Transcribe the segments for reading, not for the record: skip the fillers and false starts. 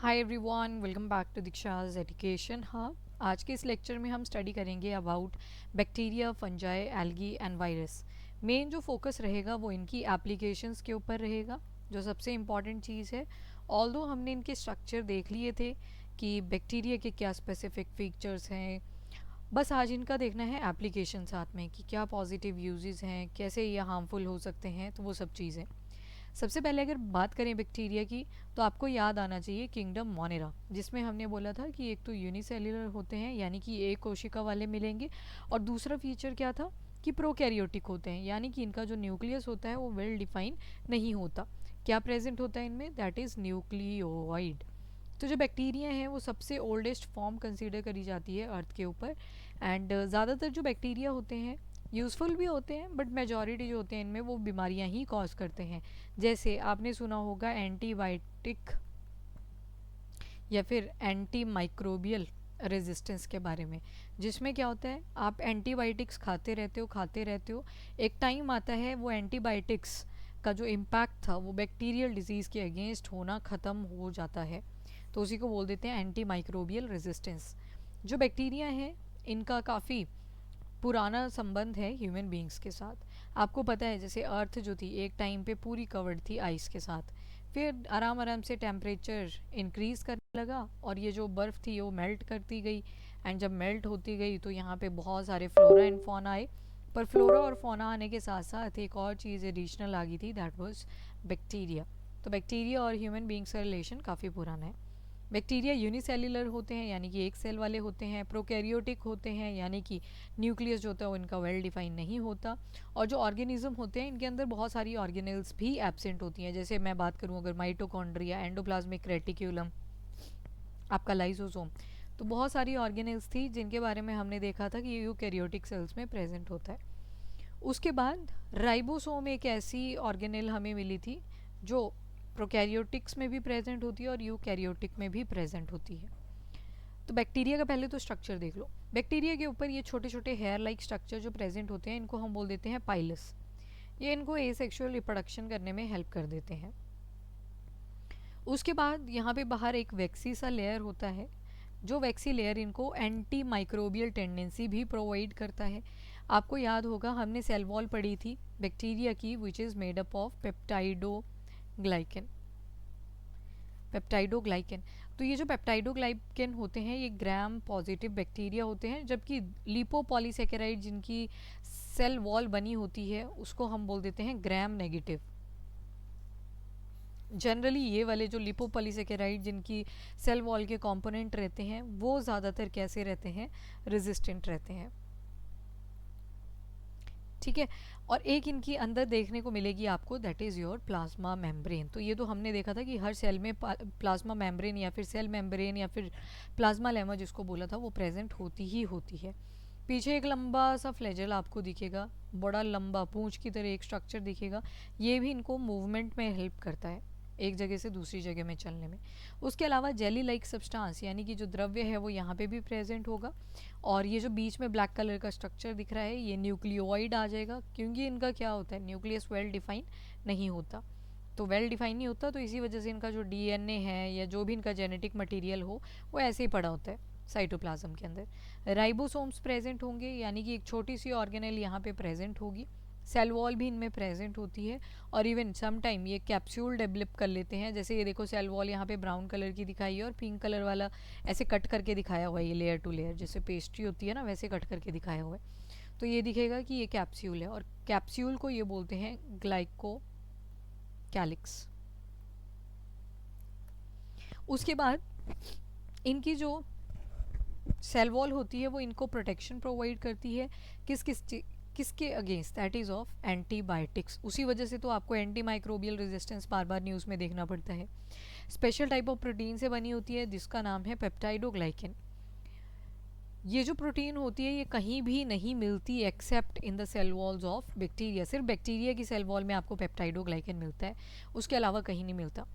Hi everyone, welcome back to Deeksha's education hub. आज के इस लेक्चर में हम स्टडी करेंगे about bacteria, fungi, algae and virus. Main जो फोकस रहेगा वो इनकी एप्लीकेशंस के ऊपर रहेगा, जो सबसे इम्पॉर्टेंट चीज़ है। ऑल्दो हमने इनके स्ट्रक्चर देख लिए थे कि बैक्टीरिया के क्या स्पेसिफिक फीचर्स हैं, बस आज इनका देखना है एप्लीकेशन साथ में कि क्या पॉजिटिव यूजेस हैं, कैसे ये हार्मफुल हो सकते हैं, तो वो सब चीज़ें। सबसे पहले अगर बात करें बैक्टीरिया की, तो आपको याद आना चाहिए किंगडम मोनेरा, जिसमें हमने बोला था कि एक तो यूनिसेल्युलर होते हैं यानी कि एक कोशिका वाले मिलेंगे, और दूसरा फीचर क्या था कि प्रोकैरियोटिक होते हैं यानी कि इनका जो न्यूक्लियस होता है वो वेल डिफाइन नहीं होता। क्या प्रेजेंट होता है इनमें? That is nucleoid. तो जो बैक्टीरिया हैं वो सबसे ओल्डेस्ट फॉर्म कंसीडर करी जाती है अर्थ के ऊपर। एंड ज़्यादातर जो बैक्टीरिया होते हैं यूज़फुल भी होते हैं, बट मेजॉरिटी जो होते हैं इनमें वो बीमारियां ही कॉज करते हैं। जैसे आपने सुना होगा एंटीबायोटिक या फिर एंटी माइक्रोबियल रेजिस्टेंस के बारे में, जिसमें क्या होता है आप एंटीबायोटिक्स खाते रहते हो, एक टाइम आता है वो एंटीबायोटिक्स का जो इम्पैक्ट था वो बैक्टीरियल डिजीज़ के अगेंस्ट होना ख़त्म हो जाता है, तो उसी को बोल देते हैं एंटी माइक्रोबियल रेजिस्टेंस। जो बैक्टीरिया हैं इनका काफ़ी पुराना संबंध है ह्यूमन बींग्स के साथ। आपको पता है जैसे अर्थ जो थी एक टाइम पे पूरी कवर्ड थी आइस के साथ, फिर आराम आराम से टेम्परेचर इंक्रीज़ करने लगा और ये जो बर्फ़ थी वो मेल्ट करती गई। एंड जब मेल्ट होती गई तो यहाँ पे बहुत सारे फ्लोरा एंड फौना आए। पर फ्लोरा और फौना आने के साथ साथ एक और चीज़ एडिशनल आ गई थी, दैट वाज बैक्टीरिया। तो बैक्टीरिया और ह्यूमन बींग्स का रिलेशन काफ़ी पुराना है। बैक्टीरिया यूनिसेल्युलर होते हैं यानी कि एक सेल वाले होते हैं, प्रोकैरियोटिक होते हैं यानी कि न्यूक्लियस जो होता है वो इनका वेल डिफाइन नहीं होता, और जो ऑर्गेनिज्म होते हैं इनके अंदर बहुत सारी ऑर्गेनेल्स भी एब्सेंट होती हैं। जैसे मैं बात करूँ अगर माइटोकॉन्ड्रिया, एंडोप्लाज्मिक रेटिक्यूलम, आपका लाइसोसोम, तो बहुत सारी ऑर्गेनेल्स थी जिनके बारे में हमने देखा था कि यूकैरियोटिक सेल्स में प्रेजेंट होता है। उसके बाद राइबोसोम एक ऐसी ऑर्गेनेल हमें मिली थी जो प्रोकैरियोटिक्स में भी प्रेजेंट होती है और यूकैरियोटिक में भी प्रेजेंट होती है। तो बैक्टीरिया का पहले तो स्ट्रक्चर देख लो। बैक्टीरिया के ऊपर ये छोटे छोटे हेयर लाइक स्ट्रक्चर जो प्रेजेंट होते हैं इनको हम बोल देते हैं पाइलस। ये इनको एसेक्सुअल रिप्रोडक्शन करने में हेल्प कर देते हैं। उसके बाद यहाँ पे बाहर एक वैक्सी सा लेयर होता है, जो वैक्सी लेयर इनको एंटी माइक्रोबियल टेंडेंसी भी प्रोवाइड करता है। आपको याद होगा हमने सेल वॉल पढ़ी थी बैक्टीरिया की, which is made up of peptidoglycan. Peptidoglycan, तो ये जो पेप्टाइडोग्लाइकन होते हैं ये ग्राम पॉजिटिव बैक्टीरिया होते हैं, जबकि लिपोपॉलीसेकेराइड जिनकी सेल वॉल बनी होती है उसको हम बोल देते हैं ग्राम नेगेटिव। जनरली ये वाले जो लिपोपॉलीसेकेराइड जिनकी सेल वॉल के कंपोनेंट रहते हैं वो ज़्यादातर कैसे रहते हैं? रेजिस्टेंट रहते हैं। ठीक है। और एक इनकी अंदर देखने को मिलेगी आपको, that is your plasma membrane. तो ये तो हमने देखा था कि हर सेल में प्लाज्मा मेम्ब्रेन या फिर सेल मेम्ब्रेन या फिर प्लाज्मा लेमा जिसको बोला था वो प्रेजेंट होती ही होती है। पीछे एक लंबा सा फ्लैजल आपको दिखेगा, बड़ा लंबा पूंछ की तरह एक स्ट्रक्चर दिखेगा, ये भी इनको मूवमेंट में हेल्प करता है, एक जगह से दूसरी जगह में चलने में। उसके अलावा जेली लाइक सब्सटेंस यानी कि जो द्रव्य है वो यहाँ पे भी प्रेजेंट होगा। और ये जो बीच में ब्लैक कलर का स्ट्रक्चर दिख रहा है ये न्यूक्लियोइड आ जाएगा, क्योंकि इनका क्या होता है न्यूक्लियस वेल डिफाइन नहीं होता। तो वेल डिफाइन नहीं होता तो इसी वजह से इनका जो डीएनए है या जो भी इनका जेनेटिक मटेरियल हो वो ऐसे ही पड़ा होता है साइटोप्लाज्म के अंदर। राइबोसोम्स प्रेजेंट होंगे यानी कि एक छोटी सी ऑर्गेनेल यहाँ पे प्रेजेंट होगी, सेल वॉल भी इनमें प्रेजेंट होती है, और इवन सम टाइम ये कैप्सूल डेवलप कर लेते हैं। जैसे ये देखो सेल वॉल यहाँ पे ब्राउन कलर की दिखाई है और पिंक कलर वाला ऐसे कट करके दिखाया हुआ है, ये लेयर टू लेयर जैसे पेस्ट्री होती है ना वैसे कट करके दिखाया हुआ है। तो ये दिखेगा कि ये कैप्सूल है, और कैप्सूल को ये बोलते हैं ग्लाइको कैलिक्स। उसके बाद इनकी जो सेल वॉल होती है वो इनको प्रोटेक्शन प्रोवाइड करती है, किसके against? That is of antibiotics. उसी वजह से तो आपको एंटी माइक्रोबियल रेजिस्टेंस बार बार न्यूज़ में देखना पड़ता है। स्पेशल टाइप ऑफ प्रोटीन से बनी होती है जिसका नाम है पेप्टाइडोग्लाइकन। ये जो प्रोटीन होती है ये कहीं भी नहीं मिलती except in the cell walls of bacteria. सिर्फ बैक्टीरिया की सेल वॉल में आपको पेप्टाइडोग्लाइकन मिलता है, उसके अलावा कहीं नहीं मिलता।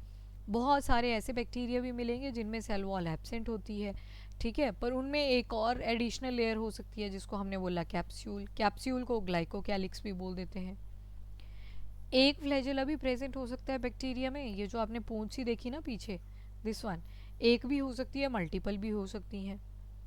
बहुत सारे ऐसे बैक्टीरिया भी मिलेंगे जिनमें सेल वॉल एब्सेंट होती है, ठीक है, पर उनमें एक और एडिशनल लेयर हो सकती है जिसको हमने बोला कैप्सूल। कैप्सूल को ग्लाइकोकैलिक्स भी बोल देते हैं। एक फ्लैजेला भी प्रेजेंट हो सकता है बैक्टीरिया में, ये जो आपने पूंछ सी देखी ना पीछे, दिस वन एक भी हो सकती है, मल्टीपल भी हो सकती हैं,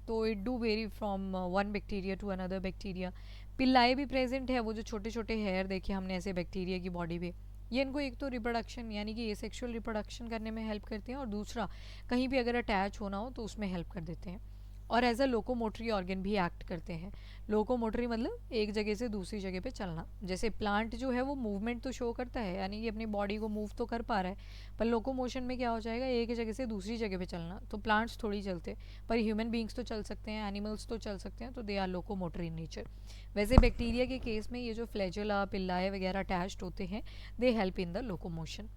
तो it do vary from one bacteria to another bacteria. Pili भी प्रेजेंट है, वो जो छोटे छोटे हेयर देखे हमने ऐसे बैक्टीरिया की बॉडी पे, ये इनको एक तो रिप्रोडक्शन यानी कि ये सेक्सुअल रिप्रोडक्शन करने में हेल्प करते हैं, और दूसरा कहीं भी अगर अटैच होना हो तो उसमें हेल्प कर देते हैं, और एज अ लोकोमोटरी ऑर्गन भी एक्ट करते हैं। लोकोमोटरी मतलब एक जगह से दूसरी जगह पे चलना। जैसे प्लांट जो है वो मूवमेंट तो शो करता है, यानी कि अपनी बॉडी को मूव तो कर पा रहा है, पर लोकोमोशन में क्या हो जाएगा, एक जगह से दूसरी जगह पे चलना। तो प्लांट्स थोड़ी चलते, पर ह्यूमन बींग्स तो चल सकते हैं, एनिमल्स तो चल सकते हैं, तो they are locomotor in nature. वैसे बैक्टीरिया के केस में ये जो फ्लैजुला पिल्लाए वगैरह अटैच्ड होते हैं, they help in the locomotion.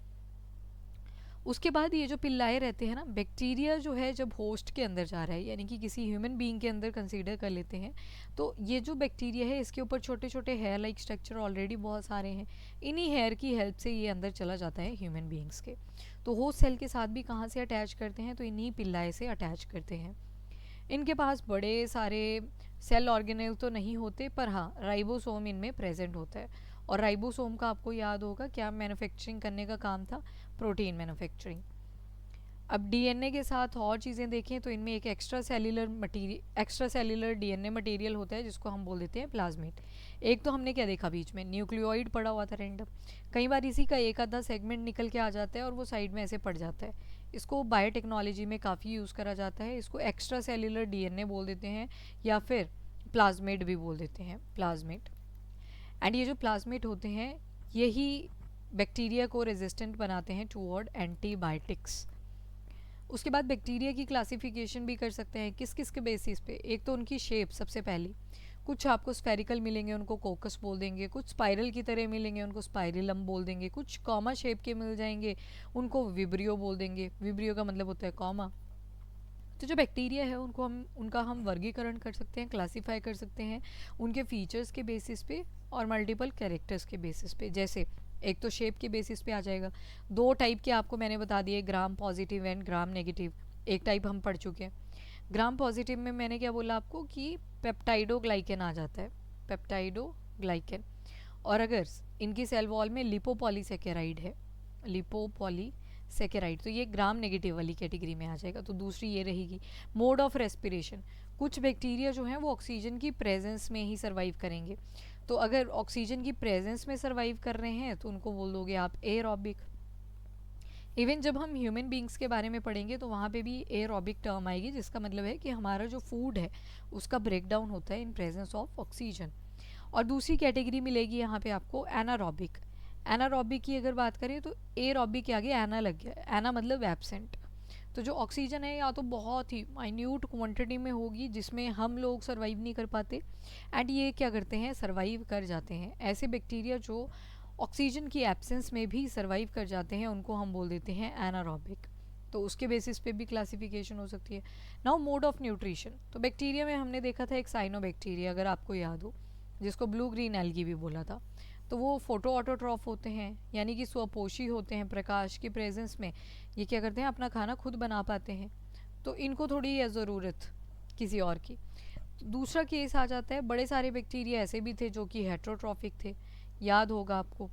उसके बाद ये जो पिल्लाए रहते हैं ना, बैक्टीरिया जो है जब होस्ट के अंदर जा रहा है, यानी कि किसी ह्यूमन बीइंग के अंदर कंसीडर कर लेते हैं, तो ये जो बैक्टीरिया है इसके ऊपर छोटे छोटे हेयर लाइक स्ट्रक्चर ऑलरेडी बहुत सारे हैं, इन्हीं हेयर की हेल्प से ये अंदर चला जाता है ह्यूमन बीइंग्स के। तो होस्ट सेल के साथ भी कहाँ से अटैच करते हैं, तो इन्हीं पिल्लाए से अटैच करते हैं। इनके पास बड़े सारे सेल ऑर्गेनेल तो नहीं होते, पर हाँ राइबोसोम इनमें प्रेजेंट होता है। और राइबोसोम का आपको याद होगा क्या मैन्युफैक्चरिंग करने का काम था, प्रोटीन मैन्युफैक्चरिंग। अब डीएनए के साथ और चीज़ें देखें तो इनमें एक एक्स्ट्रा सेल्यूलर डीएनए मटेरियल होता है जिसको हम बोल देते हैं प्लाज्मिड। एक तो हमने क्या देखा बीच में, न्यूक्लियोइड पड़ा हुआ था रैंडम, कई बार इसी का एक आधा सेगमेंट निकल के आ जाता है और वो साइड में ऐसे पड़ जाता है। इसको बायोटेक्नोलॉजी में काफ़ी यूज़ करा जाता है, इसको एक्स्ट्रा सेल्यूलर डीएनए बोल देते हैं, या फिर प्लाज्मिड भी बोल देते हैं, प्लाज्मिड। एंड ये जो प्लाज्मिड होते हैं यही बैक्टीरिया को रेजिस्टेंट बनाते हैं टूवर्ड एंटीबायोटिक्स। उसके बाद बैक्टीरिया की क्लासिफिकेशन भी कर सकते हैं, किस किस के बेसिस पे। एक तो उनकी शेप सबसे पहली, कुछ आपको स्फेरिकल मिलेंगे उनको कोकस बोल देंगे, कुछ स्पाइरल की तरह मिलेंगे उनको स्पाइरिलम बोल देंगे, कुछ कॉमा शेप के मिल जाएंगे उनको विब्रियो बोल देंगे, विब्रियो का मतलब होता है कॉमा। तो जो बैक्टीरिया है उनका हम वर्गीकरण कर सकते हैं, क्लासीफाई कर सकते हैं उनके फीचर्स के बेसिस पे और मल्टीपल कैरेक्टर्स के बेसिस पे। जैसे एक तो शेप के बेसिस पे आ जाएगा, दो टाइप के आपको मैंने बता दिए, gram positive and gram negative. एक टाइप हम पढ़ चुके हैं। ग्राम पॉजिटिव में मैंने क्या बोला आपको कि पेप्टाइडोग्लाइकेन आ जाता है, पेप्टाइडोग्लाइकेन। और अगर इनकी सेल वॉल में लिपोपॉलीसेकेराइड है, लिपोपॉलीसेकेराइड, तो ये ग्राम नेगेटिव वाली कैटेगरी में आ जाएगा। तो दूसरी ये रहेगी मोड ऑफ रेस्पिरेशन। कुछ बैक्टीरिया जो हैं वो ऑक्सीजन की प्रेजेंस में ही सर्वाइव करेंगे, तो अगर ऑक्सीजन की प्रेजेंस में सर्वाइव कर रहे हैं तो उनको बोल दोगे आप एरोबिक। इवन जब हम ह्यूमन बींग्स के बारे में पढ़ेंगे तो वहाँ पे भी एरोबिक टर्म आएगी, जिसका मतलब है कि हमारा जो फूड है उसका ब्रेक डाउन होता है इन प्रेजेंस ऑफ ऑक्सीजन। और दूसरी कैटेगरी मिलेगी यहाँ पे आपको एनारोबिक। एनारोबिक की अगर बात करें तो एरोबिक के आगे एना लग गया, एना मतलब एब्सेंट। तो जो ऑक्सीजन है या तो बहुत ही माइन्यूट क्वांटिटी में होगी जिसमें हम लोग सर्वाइव नहीं कर पाते, एंड ये क्या करते हैं, सर्वाइव कर जाते हैं। ऐसे बैक्टीरिया जो ऑक्सीजन की एब्सेंस में भी सर्वाइव कर जाते हैं उनको हम बोल देते हैं एनारोबिक। तो उसके बेसिस पे भी क्लासिफिकेशन हो सकती है। नाउ मोड ऑफ न्यूट्रिशन, तो बैक्टीरिया में हमने देखा था एक साइनोबैक्टीरिया, अगर आपको याद हो, जिसको ब्लू ग्रीन एल्गी भी बोला था। तो वो फोटो ऑटोट्रॉफ होते हैं, यानी कि स्वपोषी होते हैं, प्रकाश की प्रेजेंस में ये क्या करते हैं, अपना खाना खुद बना पाते हैं। तो इनको थोड़ी है ज़रूरत किसी और की। तो दूसरा केस आ जाता है, बड़े सारे बैक्टीरिया ऐसे भी थे जो कि हेट्रोट्रॉफिक थे, याद होगा आपको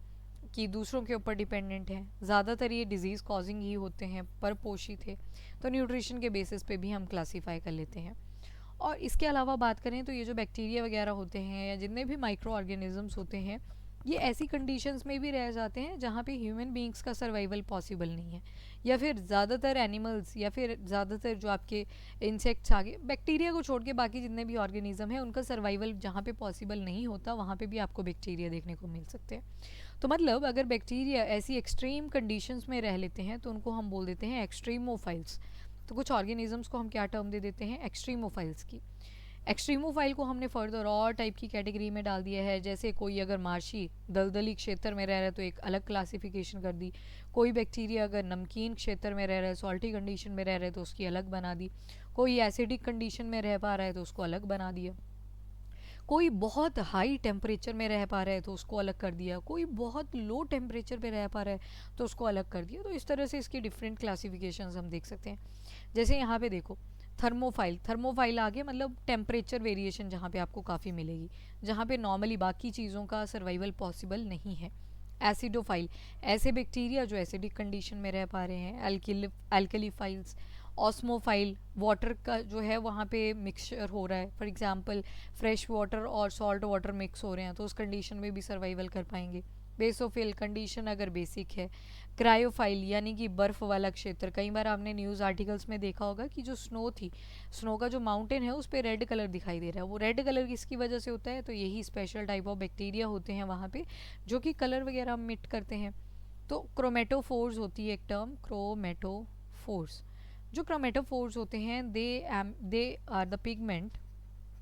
कि दूसरों के ऊपर डिपेंडेंट हैं, ज़्यादातर ये डिजीज़ कॉजिंग ही होते हैं, परपोषी थे। तो न्यूट्रिशन के बेसिस पे भी हम क्लासीफाई कर लेते हैं। और इसके अलावा बात करें तो ये जो बैक्टीरिया वगैरह होते हैं या जितने भी माइक्रो ऑर्गेनिजम्स होते हैं, ये ऐसी कंडीशंस में भी रह जाते हैं जहाँ पे ह्यूमन बींग्स का सर्वाइवल पॉसिबल नहीं है, या फिर ज़्यादातर एनिमल्स या फिर ज़्यादातर जो आपके इंसेक्ट्स आगे, बैक्टीरिया को छोड़ के बाकी जितने भी ऑर्गेनिज्म हैं उनका सर्वाइवल जहाँ पे पॉसिबल नहीं होता वहाँ पे भी आपको बैक्टीरिया देखने को मिल सकते हैं। तो मतलब अगर बैक्टीरिया ऐसी एक्सट्रीम कंडीशंस में रह लेते हैं तो उनको हम बोल देते हैं एक्सट्रीमोफाइल्स। तो कुछ ऑर्गेनिजम्स को हम क्या टर्म दे देते हैं, एक्सट्रीमोफाइल्स की। एक्सट्रीमोफाइल को हमने फर्दर और टाइप की कैटेगरी में डाल दिया है, जैसे कोई अगर मार्शी दलदली क्षेत्र में रह रहा है तो एक अलग क्लासिफिकेशन कर दी, कोई बैक्टीरिया अगर नमकीन क्षेत्र में रह रहा है, सॉल्टी कंडीशन में रह रहा है तो उसकी अलग बना दी, कोई एसिडिक कंडीशन में रह पा रहा है तो उसको अलग बना दिया, कोई बहुत हाई टेम्परेचर में रह पा रहा है तो उसको अलग कर दिया, कोई बहुत लो टेम्परेचर पे रह पा रहा है तो उसको अलग कर दिया। तो इस तरह से इसकी डिफरेंट क्लासिफिकेशंस हम देख सकते हैं। जैसे यहाँ पे देखो थर्मोफाइल, थर्मोफाइल आगे मतलब टेम्परेचर वेरिएशन जहाँ पे आपको काफ़ी मिलेगी, जहाँ पे नॉर्मली बाकी चीज़ों का सर्वाइवल पॉसिबल नहीं है। एसिडोफाइल, ऐसे बैक्टीरिया जो एसिडिक कंडीशन में रह पा रहे हैं। एल्कलीफाइल्स, ऑस्मोफाइल, वाटर का जो है वहाँ पे मिक्सचर हो रहा है, फॉर एग्जांपल फ्रेश वाटर और सॉल्ट वाटर मिक्स हो रहे हैं तो उस कंडीशन में भी सर्वाइवल कर पाएंगे। बेसोफिल, कंडीशन अगर बेसिक है। क्रायोफाइल यानी कि बर्फ़ वाला क्षेत्र, कई बार आपने न्यूज़ आर्टिकल्स में देखा होगा कि जो स्नो थी, स्नो का जो माउंटेन है उस पर रेड कलर दिखाई दे रहा है, वो रेड कलर किसकी वजह से होता है, तो यही स्पेशल टाइप ऑफ बैक्टीरिया होते हैं वहाँ पे जो कि कलर वगैरह मिट करते हैं। तो क्रोमेटोफोर्स होती है एक टर्म, क्रोमेटोफोर्स। जो क्रोमेटोफोर्स होते हैं दे आर द पिगमेंट,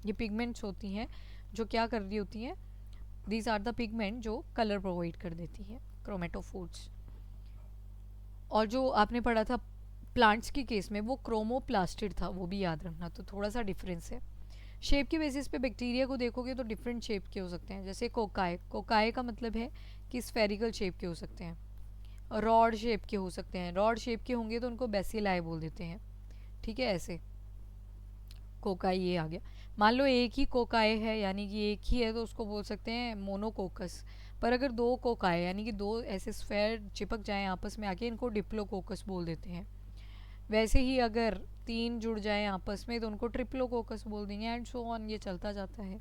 ये पिगमेंट्स होती हैं जो क्या कर रही होती हैं, दीज आर द पिगमेंट जो कलर प्रोवाइड कर देती है, क्रोमेटोफोर्स। और जो आपने पढ़ा था प्लांट्स के केस में वो क्रोमोप्लास्टिड था, वो भी याद रखना, तो थोड़ा सा डिफरेंस है। शेप के बेसिस पे बैक्टीरिया को देखोगे तो डिफरेंट शेप के हो सकते हैं, जैसे कोकाई, कोकाई का मतलब है कि स्फेरिकल शेप के हो सकते हैं, रॉड शेप के हो सकते हैं, रॉड शेप के होंगे तो उनको बेसिलाई बोल देते हैं, ठीक है, ऐसे कोकाई ये आ गया। मान लो एक ही कोकाई है यानी कि एक ही है तो उसको बोल सकते हैं मोनोकोकस, पर अगर दो कोकाई यानी कि दो ऐसे स्फेयर चिपक जाएं आपस में आके, इनको डिप्लोकोकस बोल देते हैं। वैसे ही अगर तीन जुड़ जाएं आपस में तो उनको ट्रिप्लोकोकस बोल देंगे, एंड सो ऑन, ये चलता जाता है।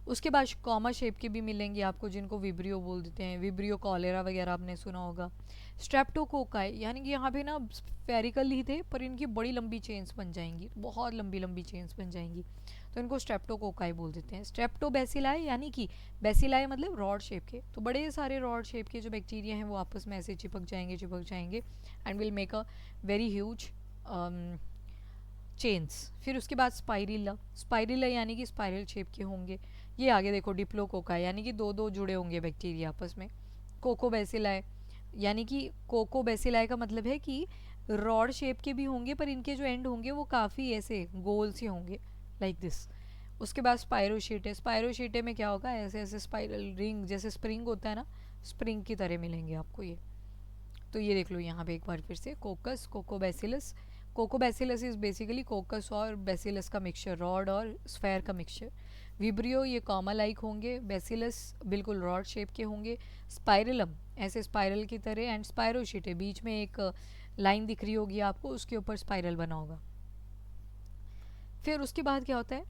उसके बाद कॉमा शेप के भी मिलेंगे आपको जिनको विब्रियो बोल देते हैं, विब्रियो कॉलेरा वगैरह आपने सुना होगा। स्ट्रेप्टोकोकाई यानी कि यहाँ पे ना स्फेरिकल ही थे पर इनकी बड़ी लंबी चेन्स बन जाएंगी, बहुत लंबी लंबी चेन्स बन जाएंगी, तो इनको स्ट्रेप्टोकोकाई बोल देते हैं। स्ट्रेप्टोबैसिलाई यानी कि बैसिलाई मतलब रॉड शेप के, तो बड़े सारे रॉड शेप के जो बैक्टीरिया हैं वो आपस में ऐसे चिपक जाएंगे and will make a very huge chains. फिर उसके बाद स्पाइरिला, स्पाइरिला यानी कि स्पाइरल शेप के होंगे। ये आगे देखो डिप्लोकोका यानी कि दो दो जुड़े होंगे बैक्टीरिया आपस में। कोकोबैसिलाई यानी कि कोकोबैसिलाई का मतलब है कि रॉड शेप के भी होंगे पर इनके जो एंड होंगे वो काफ़ी ऐसे गोल से होंगे, लाइक दिस। उसके बाद स्पायरोशीटे, स्पायरोशीटे में क्या होगा, ऐसे ऐसे स्पाइरल रिंग जैसे स्प्रिंग होता है ना, स्प्रिंग की तरह मिलेंगे आपको ये। तो ये देख लो यहाँ पे एक बार फिर से, कोकस, कोकोबैसिलस। कोकोबैसिलस इज बेसिकली कोकस और बैसिलस का मिक्सचर, रॉड और स्फेयर का मिक्सचर। विब्रियो ये कॉमा लाइक होंगे, बैसिलस बिल्कुल रॉड शेप के होंगे, स्पाइरलम ऐसे स्पाइरल की तरह, एंड स्पायरोशीटे बीच में एक लाइन दिख रही होगी आपको, उसके ऊपर स्पाइरल बना होगा। फिर उसके बाद क्या होता है,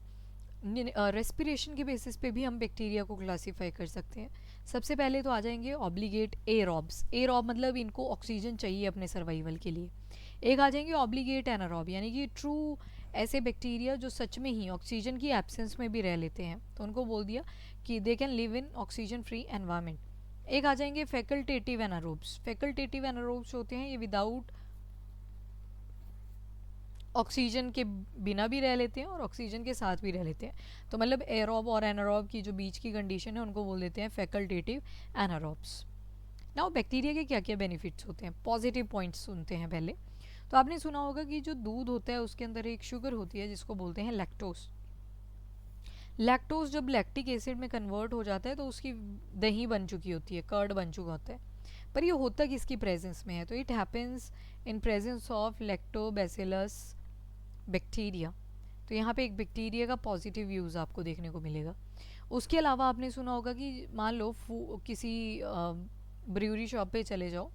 रेस्पिरेशन के बेसिस पे भी हम बैक्टीरिया को क्लासीफाई कर सकते हैं। सबसे पहले तो आ जाएंगे ऑब्लिगेट एरोब्स, एरोब मतलब इनको ऑक्सीजन चाहिए अपने सर्वाइवल के लिए। एक आ जाएंगे ऑब्लिगेट एनारोब यानी कि ट्रू ऐसे बैक्टीरिया जो सच में ही ऑक्सीजन की एब्सेंस में भी रह लेते हैं, तो उनको बोल दिया कि they can live in oxygen free environment. एक आ जाएंगे फैकल्टेटिव एनारोब्स, फैकल्टेटिव एनारोब्स होते हैं ये विदाउट ऑक्सीजन के बिना भी रह लेते हैं और ऑक्सीजन के साथ भी रह लेते हैं, तो मतलब एरोब और एनारोब की जो बीच की कंडीशन है उनको बोल देते हैं फैकल्टेटिव एनारोब्स। नाउ बैक्टीरिया के क्या क्या बेनिफिट्स होते हैं, पॉजिटिव पॉइंट्स सुनते हैं पहले। तो आपने सुना होगा कि जो दूध होता है उसके अंदर एक शुगर होती है जिसको बोलते हैं लैक्टोज। लैक्टोज जब लैक्टिक एसिड में कन्वर्ट हो जाता है तो उसकी दही बन चुकी होती है, कर्ड बन चुका होता है, पर ये होता किसकी प्रेजेंस में है, तो it happens in presence of lactobacillus bacteria. तो यहाँ पे एक बैक्टीरिया का पॉजिटिव यूज़ आपको देखने को मिलेगा। उसके अलावा आपने सुना होगा कि मान लो किसी ब्रूअरी शॉप पे चले जाओ,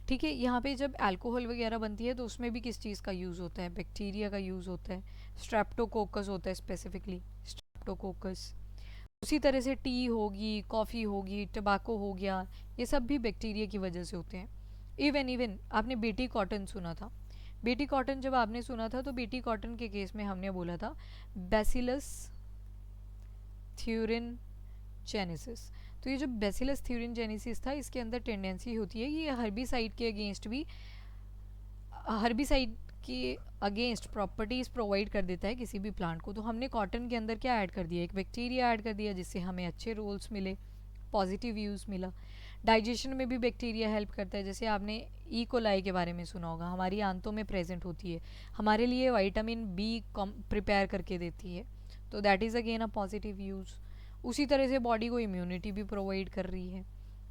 ठीक है, यहाँ पे जब अल्कोहल वगैरह बनती है तो उसमें भी किस चीज़ का यूज़ होता है, बैक्टीरिया का यूज़ होता है, स्ट्रेप्टोकोकस होता है स्पेसिफिकली, स्ट्रेप्टोकोकस। उसी तरह से टी होगी, कॉफ़ी होगी, टबाको हो गया, ये सब भी बैक्टीरिया की वजह से होते हैं। इवन आपने बेटी कॉटन सुना था, बेटी कॉटन जब आपने सुना था तो बेटी कॉटन के केस में हमने बोला था बैसिलस थ्यूरिनजेनेसिस। तो ये जो बैसिलस थ्यूरिनजेनेसिस था इसके अंदर टेंडेंसी होती है कि ये हर्बिसाइड के अगेंस्ट भी, हर्बिसाइड के अगेंस्ट प्रॉपर्टीज़ प्रोवाइड कर देता है किसी भी प्लांट को। तो हमने कॉटन के अंदर क्या ऐड कर दिया, एक बैक्टीरिया ऐड कर दिया जिससे हमें अच्छे रोल्स मिले, पॉजिटिव यूज़ मिला। डाइजेशन में भी बैक्टीरिया हेल्प करता है, जैसे आपने ई कोलाई के बारे में सुना होगा, हमारी आंतों में प्रेजेंट होती है, हमारे लिए विटामिन बी प्रिपेयर करके देती है, तो that is again a positive use. उसी तरह से बॉडी को इम्यूनिटी भी प्रोवाइड कर रही है।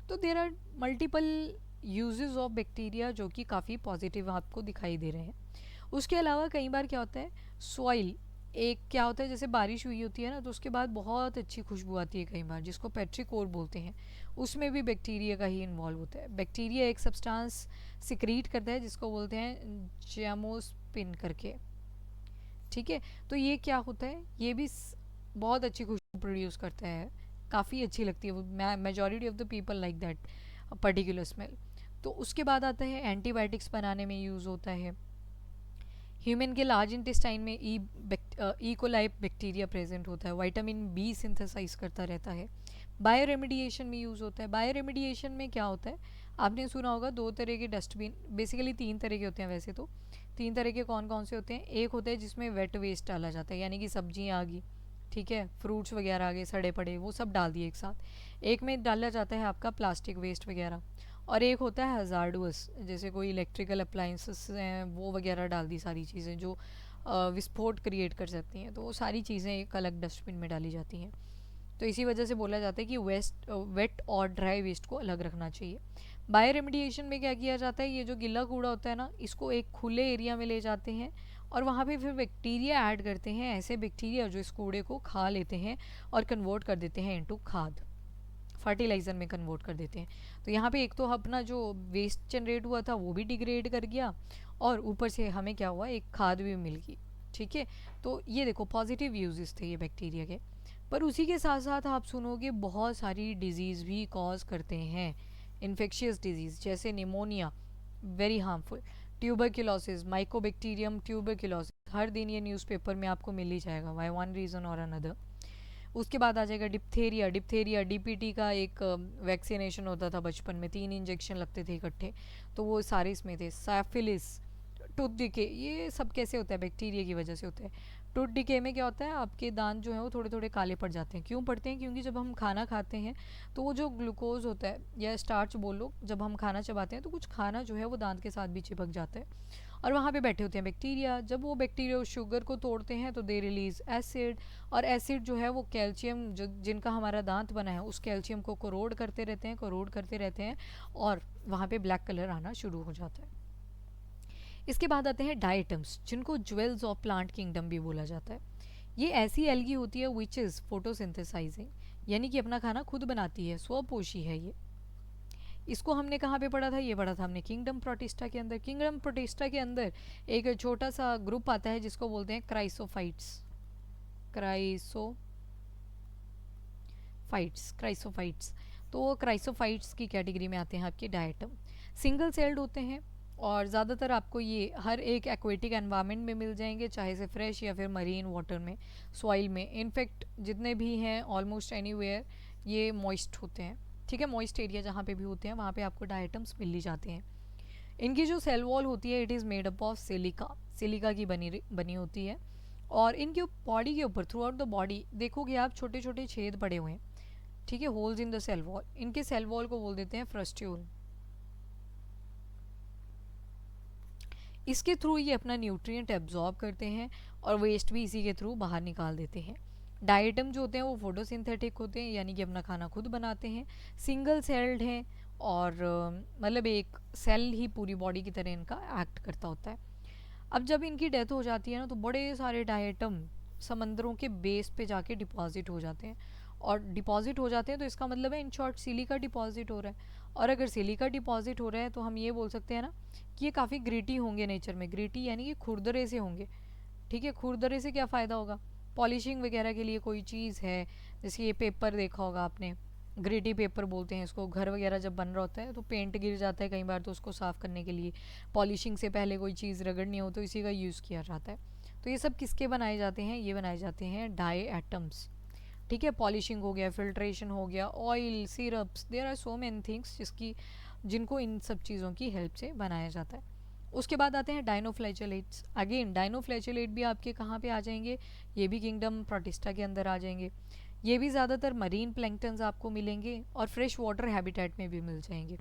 तो there are multiple uses of bacteria जो कि काफ़ी पॉजिटिव आपको दिखाई दे रहे हैं। उसके अलावा कई बार क्या होता है, सॉइल एक क्या होता है, जैसे बारिश हुई होती है ना, तो उसके बाद बहुत अच्छी खुशबू आती है कई बार, जिसको पेट्रिकोर बोलते हैं। उसमें भी बैक्टीरिया का ही इन्वॉल्व होता है। बैक्टीरिया एक सब्सटेंस सिक्रीट करता है जिसको बोलते हैं जैमोस्पिन करके। ठीक है, तो ये क्या होता है, ये भी बहुत अच्छी खुशबू प्रोड्यूस करता है, काफ़ी अच्छी लगती है वो, majority of the people like that particular smell. तो उसके बाद आता है एंटीबायोटिक्स बनाने में यूज़ होता है। ह्यूमन के लार्ज इंटेस्टाइन में ई कोलाई बैक्टीरिया प्रेजेंट होता है, विटामिन बी सिंथेसाइज करता रहता है। बायो रेमिडिएशन में यूज़ होता है। बायो रेमिडिएशन में क्या होता है, आपने सुना होगा दो तरह के डस्टबिन, बेसिकली तीन तरह के होते हैं वैसे तो। तीन तरह के कौन कौन से होते हैं, एक होता है जिसमें वेट वेस्ट डाला जाता है, यानी कि सब्जियाँ आ गई, ठीक है, फ्रूट्स वगैरह आ गए सड़े पड़े, वो सब डाल दिए एक साथ। एक में डाला जाता है आपका प्लास्टिक वेस्ट वगैरह। और एक होता है हजार्डुअस, जैसे कोई इलेक्ट्रिकल अप्लाइंसेस हैं वो वगैरह डाल दी, सारी चीज़ें जो विस्फोट क्रिएट कर सकती हैं, तो वो सारी चीज़ें एक अलग डस्टबिन में डाली जाती हैं। तो इसी वजह से बोला जाता है कि वेट और ड्राई वेस्ट को अलग रखना चाहिए। बायो रेमिडिएशन में क्या किया जाता है, ये जो गिल्ला कूड़ा होता है ना, इसको एक खुले एरिया में ले जाते हैं और वहाँ पे फिर बैक्टीरिया ऐड करते हैं, ऐसे बैक्टीरिया जो इस कूड़े को खा लेते हैं और कन्वर्ट कर देते हैं इनटू खाद, फर्टिलाइज़र में कन्वर्ट कर देते हैं। तो यहाँ पे एक तो अपना जो वेस्ट जनरेट हुआ था वो भी डिग्रेड कर गया, और ऊपर से हमें क्या हुआ, एक खाद भी मिल गई। ठीक है, तो ये देखो पॉजिटिव यूजेस थे ये बैक्टीरिया के। पर उसी के साथ साथ आप सुनोगे बहुत सारी डिजीज़ भी कॉज करते हैं, इन्फेक्शियस डिजीज़, जैसे pneumonia, very harmful, tuberculosis, mycobacterium tuberculosis, हर दिन ये न्यूज़पेपर में आपको मिल ही जाएगा बाय वन रीज़न और अनदर। उसके बाद आ जाएगा डिप्थेरिया। डिप्थेरिया डीपीटी का एक वैक्सीनेशन होता था बचपन में, 3 इंजेक्शन लगते थे इकट्ठे, तो वो सारे इसमें थे। साइफिलिस, टूथ डिके, ये सब कैसे होता है, बैक्टीरिया की वजह से होता है। टूथ डिके में क्या होता है, आपके दांत जो है वो थोड़े थोड़े काले पड़ जाते हैं। क्यों पड़ते हैं, क्योंकि जब हम खाना खाते हैं तो वो जो ग्लूकोज होता है या स्टार्च बोलो, जब हम खाना चबाते हैं तो कुछ खाना जो है वो दांत के साथ भी चिपक जाता है, और वहाँ पे बैठे होते हैं बैक्टीरिया। जब वो बैक्टीरिया उस शुगर को तोड़ते हैं तो दे रिलीज एसिड, और एसिड जो है वो कैल्शियम, जो जिनका हमारा दांत बना है उस कैल्शियम को कोरोड करते रहते हैं, कोरोड करते रहते हैं, और वहाँ पे ब्लैक कलर आना शुरू हो जाता है। इसके बाद आते हैं डाइटम्स, जिनको ज्वेल्स ऑफ प्लांट किंगडम भी बोला जाता है। ये ऐसी एल्गी होती है विच इज़ फोटोसिंथेसाइजिंग, यानी कि अपना खाना खुद बनाती है, स्वपोषी है ये। इसको हमने कहाँ पे पढ़ा था, ये पढ़ा था हमने किंगडम प्रोटिस्टा के अंदर। किंगडम प्रोटिस्टा के अंदर एक छोटा सा ग्रुप आता है जिसको बोलते हैं क्राइसोफाइट्स। क्राइसोफाइट्स, तो वो क्राइसोफाइट्स की कैटेगरी में आते हैं आपके डायटम। सिंगल सेल्ड होते हैं, और ज़्यादातर आपको ये हर एक एक्वेटिक एनवायरनमेंट में मिल जाएंगे, चाहे से फ्रेश या फिर मरीन वाटर में, सॉइल में। इनफैक्ट जितने भी हैं ऑलमोस्ट एनीवेयर ये मॉइस्ट होते हैं। ठीक है, मॉइस्ट एरिया जहाँ पे भी होते हैं वहाँ पे आपको डायटम्स मिल ही जाते हैं। इनकी जो सेल वॉल होती है, it is made up of silica, silica की बनी होती है। और इनके बॉडी के ऊपर, थ्रू आउट द बॉडी देखोगे आप, छोटे छोटे छेद पड़े हुए हैं, ठीक है, holes in the cell wall. इनके सेल वॉल को बोल देते हैं फ्रस्ट्यूल। इसके थ्रू ये अपना न्यूट्रिएंट एब्जॉर्ब करते हैं और वेस्ट भी इसी के थ्रू बाहर निकाल देते हैं। डाइटम जो होते हैं वो फोटोसिंथेटिक होते हैं, यानी कि अपना खाना खुद बनाते हैं, सिंगल सेल्ड हैं, और मतलब एक सेल ही पूरी बॉडी की तरह इनका एक्ट करता होता है। अब जब इनकी डेथ हो जाती है ना, तो बड़े सारे डाइटम समंदरों के बेस पे जाके डिपॉजिट हो जाते हैं, और डिपॉजिट हो जाते हैं तो इसका मतलब है इन शॉर्ट सिलिका डिपॉजिट हो रहा है। और अगर सिलिका डिपॉजिट हो रहा है तो हम ये बोल सकते हैं ना कि ये काफ़ी ग्रिटी होंगे नेचर में। ग्रिटी यानी कि खुरदरे से होंगे। ठीक है, खुरदरे से क्या फ़ायदा होगा, पॉलिशिंग वगैरह के लिए कोई चीज़ है, जैसे ये पेपर देखा होगा आपने, ग्रिटी पेपर बोलते हैं इसको। घर वगैरह जब बन रहा होता है तो पेंट गिर जाता है कई बार, तो उसको साफ़ करने के लिए पॉलिशिंग से पहले कोई चीज़ रगड़नी हो तो इसी का यूज़ किया जाता है। तो ये सब किसके बनाए जाते हैं, ये बनाए जाते हैं डाई एटम्स। ठीक है, पॉलिशिंग हो गया, फिल्ट्रेशन हो गया, oil, syrups, there are so many things जिनको इन सब चीज़ों की हेल्प से बनाया जाता है। उसके बाद आते हैं डाइनोफ्लैचेलेट्स। अगेन डाइनोफ्लैचेलेट भी आपके कहाँ पे आ जाएंगे, ये भी किंगडम प्रोटिस्टा के अंदर आ जाएंगे। ये भी ज़्यादातर मरीन प्लैंक्टन्स आपको मिलेंगे और फ्रेश वाटर हैबिटेट में भी मिल जाएंगे।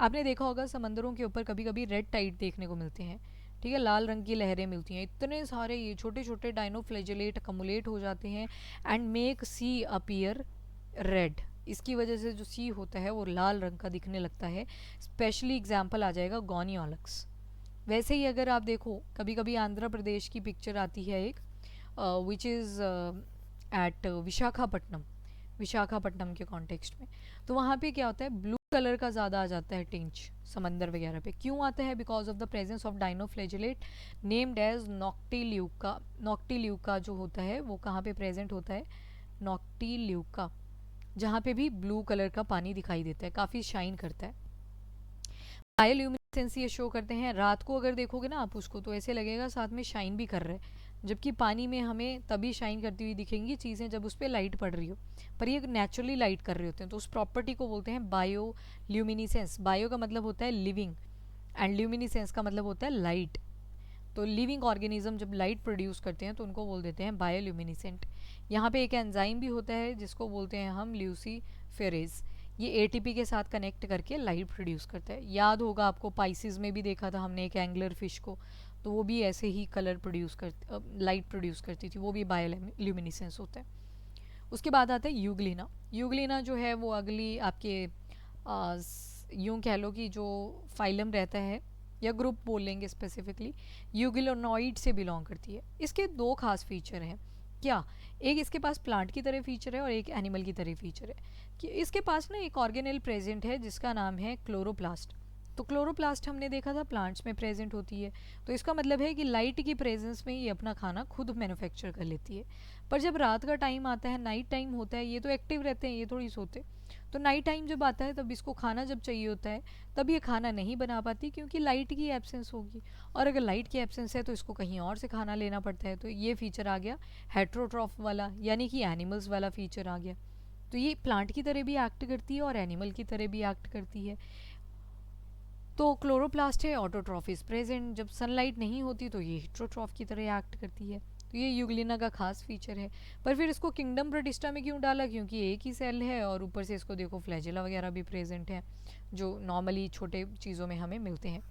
आपने देखा होगा समंदरों के ऊपर कभी कभी रेड टाइड देखने को मिलते हैं, ठीक है, लाल रंग की लहरें मिलती हैं। इतने सारे ये छोटे छोटे डाइनोफ्लैचेलेट अकमुलेट हो जाते हैं and make sea appear red. इसकी वजह से जो सी होता है वो लाल रंग का दिखने लगता है। स्पेशली एग्जाम्पल आ जाएगा गोनियोलक्स। वैसे ही अगर आप देखो, कभी कभी आंध्र प्रदेश की पिक्चर आती है एक, विच इज़ एट विशाखापट्टनम के कॉन्टेक्स्ट में। तो वहाँ पे क्या होता है, ब्लू कलर का ज़्यादा आ जाता है टिंच समंदर वगैरह पे। क्यों आता है? Because of the presence of dinoflagellate named as Noctiluca. Noctiluca जो होता है वो कहाँ पे प्रेजेंट होता है? नॉक्टिल्यूका, जहाँ पे भी ब्लू कलर का पानी दिखाई देता है, काफ़ी शाइन करता है। बायोल्यूमिनेसेंस ये शो करते हैं, रात को अगर देखोगे ना आप उसको तो ऐसे लगेगा साथ में शाइन भी कर रहा है, जबकि पानी में हमें तभी शाइन करती हुई दिखेंगी चीज़ें जब उस पर लाइट पड़ रही हो, पर ये नेचुरली लाइट कर रहे होते हैं। तो उस प्रॉपर्टी को बोलते हैं बायोल्यूमिनेसेंस। बायो का मतलब होता है लिविंग एंड ल्यूमिनेसेंस का मतलब होता है लाइट। तो लिविंग ऑर्गेनिज्म जब लाइट प्रोड्यूस करते हैं तो उनको बोल देते हैं बायोल्यूमिनेसेंट। यहाँ पे एक एंजाइम भी होता है जिसको बोलते हैं हम ल्यूसीफेरेज। ये एटीपी के साथ कनेक्ट करके लाइट प्रोड्यूस करता है। याद होगा आपको, पाइसिस में भी देखा था हमने एक एंगलर फिश को, तो वो भी ऐसे ही कलर प्रोड्यूस कर लाइट प्रोड्यूस करती थी, वो भी बायोल्यूमिनेसेंस होता है। उसके बाद आता है यूग्लिना। यूग्लिना जो है वो अगली आपके यूँ कह लो कि जो फाइलम रहता है या ग्रुप बोल लेंगे स्पेसिफिकली, यूग्लिनोइड से बिलोंग करती है। इसके दो खास फीचर हैं। क्या? एक इसके पास प्लांट की तरह फीचर है और एक एनिमल की तरह फीचर है कि इसके पास ना एक ऑर्गेनेल प्रेजेंट है जिसका नाम है क्लोरोप्लास्ट। तो क्लोरोप्लास्ट हमने देखा था प्लांट्स में प्रेजेंट होती है, तो इसका मतलब है कि लाइट की प्रेजेंस में ये अपना खाना खुद मैन्युफैक्चर कर लेती है। पर जब रात का टाइम आता है, नाइट टाइम होता है, ये तो एक्टिव रहते हैं, ये थोड़ी सोते। तो नाइट टाइम जब आता है तब इसको खाना जब चाहिए होता है तब ये खाना नहीं बना पाती क्योंकि लाइट की एब्सेंस होगी, और अगर लाइट की एब्सेंस है तो इसको कहीं और से खाना लेना पड़ता है। तो ये फीचर आ गया हेट्रोट्रॉफ वाला, यानी कि एनिमल्स वाला फीचर आ गया। तो ये प्लांट की तरह भी एक्ट करती है और एनिमल की तरह भी एक्ट करती है। तो क्लोरोप्लास्ट है, ऑटोट्रॉफ इज प्रेजेंट। जब सनलाइट नहीं होती तो ये हिट्रोट्रॉफ की तरह एक्ट करती है। तो ये यूग्लिना का खास फीचर है। पर फिर इसको किंगडम प्रोटिस्टा में क्यों डाला? क्योंकि एक ही सेल है और ऊपर से इसको देखो फ्लैजेला वगैरह भी प्रेजेंट है जो नॉर्मली छोटे चीज़ों में हमें मिलते हैं।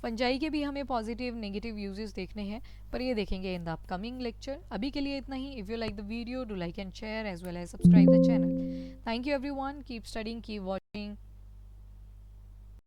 फंजाई के भी हमें पॉजिटिव नेगेटिव यूजेस देखने हैं, पर ये देखेंगे इन द अपकमिंग लेक्चर। अभी के लिए इतना ही। If you like the video, do like and share as well as subscribe the channel. Thank you everyone, keep studying, keep watching.